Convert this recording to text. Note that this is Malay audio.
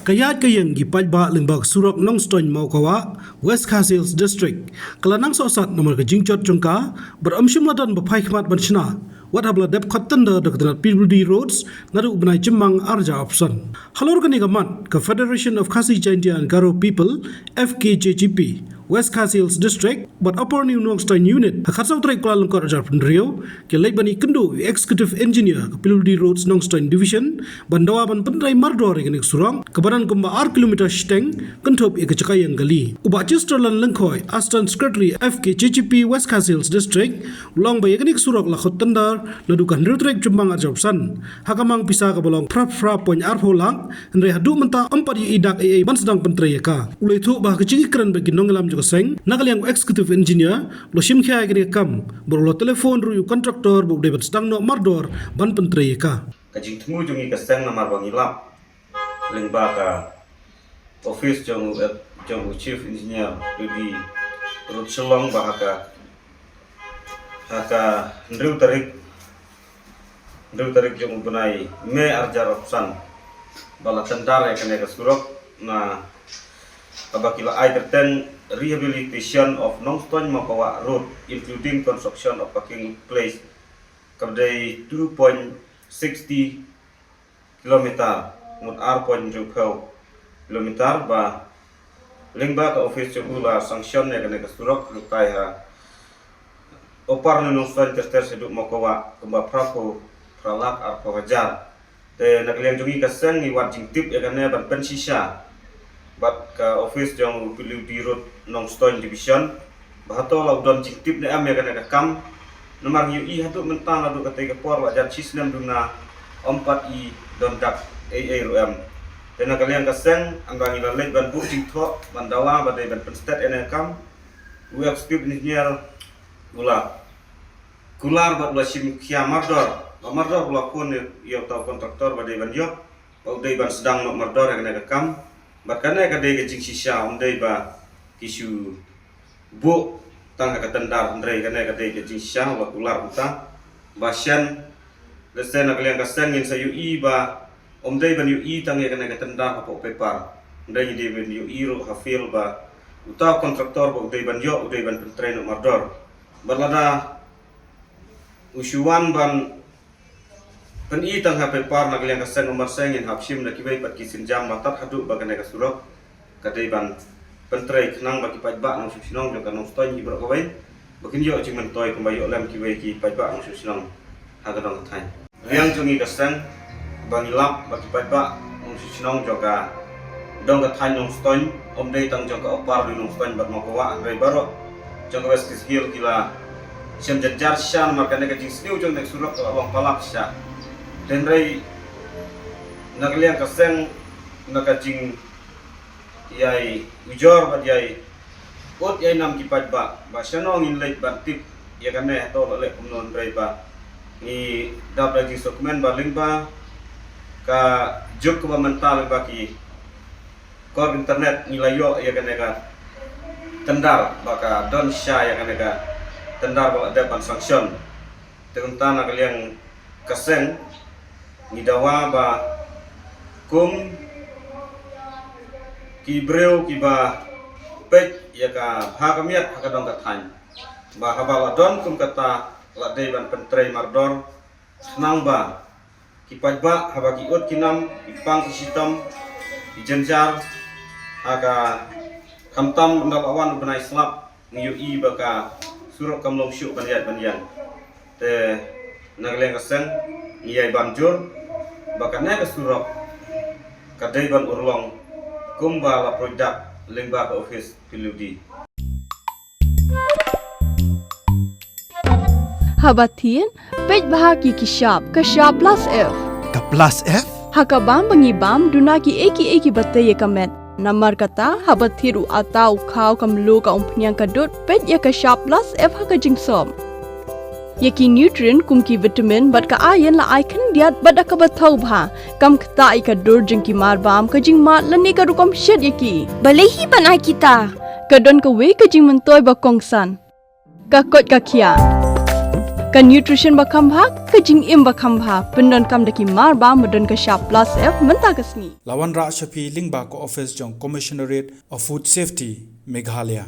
Kayat kayang gipad ba lengbak surok nong stoin mau kawa West Khasi Hills District kelanang sosat nomor kejingcot jongka beramsyum ladan bapai khmat banshna wat habla dep khattanda dekat PWD roads naru benai jemang arja option halor kani gamat ke Federation of Khasi Jaintia and Garo People FKJGP West Khasi Hills District but upper new nong stoin unit khatsau trek Kuala Lumpur arja pendrio ke leibani kendo executive engineer ke PWD roads nong stoin division bandawa ban pendrai mardor kenik surang kebaran kumba 4 kilometer steng kentop ke cakayang gali uba chisterlan lengkoi assistant secretary FKJGP West Khasi Hills District ulang bay kenik surok la khotandar ladukan rutrek jumbang arjobsan hakamang pisa ka bolong prap poin arholang andre hadu menta empat idak AA ban sedang pentrai ka ulai thu bah kecing kran bagi nongelam juga seng nakaliang executive engineer lo sim kha ke kam borlo telefon ru kontraktor bu debat sedang no mardor ban pentrai ka kajing temu jungi keseng nama bang ilap lengbaga office jong chief engineer di rut selong bahaka ndriu tarik jong bunai me arjar opsan bala tendar kene ka surok na abakila I-10 rehabilitation of Nongstoin Makawa Road including construction of parking place kabdai 2.60 km mut R.20 km ba lingba ka office chugula sanction ne kene ka surok kai ha opar no Nongstoin terter seduk Makawa kemba prapo pralak arpo hajar te nakliang jungi ka seng ni wat jing tip ya kane ban pensisha bat ka office jong PWD road Nongstoin division bahato laudon jing tip ne am ya kane ka kam nomor UI hatu mentang adu kata por wajar cisnem duna 4i dondak AARM dan kalian kaseng anggang ilalek ban bu jing tho bandawa badai ban penstet ene kam we executive engineer ular bat lasim kiamardor mardor lakon yo tau kontraktor badai ban yo badai ban sedang no mardor ene ka kam bat kana ka dei jing sisa umdai ba kisu bu tang ka tendar andre kana ka dei jing sisa wa ular buta basyan lesen kalian kaseng in sa UI ba omdai ban UI tang kana ka tendar apa paper ndai di ban UI ro hafil ba uta kontraktor ba udai ban yo udai ban train mardor balada usuan ban pen I tang ha paper na kalian kaseng nomor sengin hapsim na kibai pat kisin jam matat hadu ba kana ka surok kadai ban pentrai kenang bagi pajba nang susinong jo kanong stoin ibro kawai bakin yo cing mentoy kembayo lam kibai ki pajba nang susinong ha kadang thai riang jungi kaseng bangilap bagi pajba nang susinong jo ka dong ka thai nang stoin omdei tang jo ka opar nang stoin bat makawa rai baro jo ka West Khasi Hills kila sem jajar shan makane ka jing sniu jo nek surok ka awang palak sha dan rai nakaliang kaseng nakajing yai ujor bat yai ot yai nam kipat ba syanong in late bat tip ya kane to lek kumnon rai ba ni dap lagi dokumen ba lingba ka juk ba mental ba ki kor internet nilai yo ya kane ka tendar ba ka don sha ya kane ka tendar ba ada ban sanction tentang nakaliang kaseng ni dawa ba kum kibreu kiba pek ya ka hakamiat hakadong kathan ba habala don kum kata ladai ban pentrei mardor senang ba kipajba habaki ut kinam ipang kisitam ijenjar aga kamtam ndal awan benai slap ngui baka surok kamlong syuk banyan te nagleng kaseng ngiyai banjur baka ne ka surok kadai ban urlong kumbala produk lengba ke office PWD. Habatin, pej bahagi kishap plus F. Ka plus F? Hakabam bangibam dunaki eki batay kamet. Namar kata habathiru atau kau kamlu ka umpnyang kadut pej ya kishap plus F haka jingsom. Yaki nutrient kumki vitamin bat ka ayan la icon diat bat ka bathau bha kam khta ka dur jingki mar bam ka jing mat lani ka rukom shed yaki balehi banai kita ka don ka we ka jing mentoy ba kongsan ka kot ka khia ka nutrition bakam bha ka jing im bakam bha pendon kam daki mar ba modon ka sharp plus f menta kasni Lawan Ra Shafi Lingba Ko Office Jong Commissionerate of Food Safety Meghalaya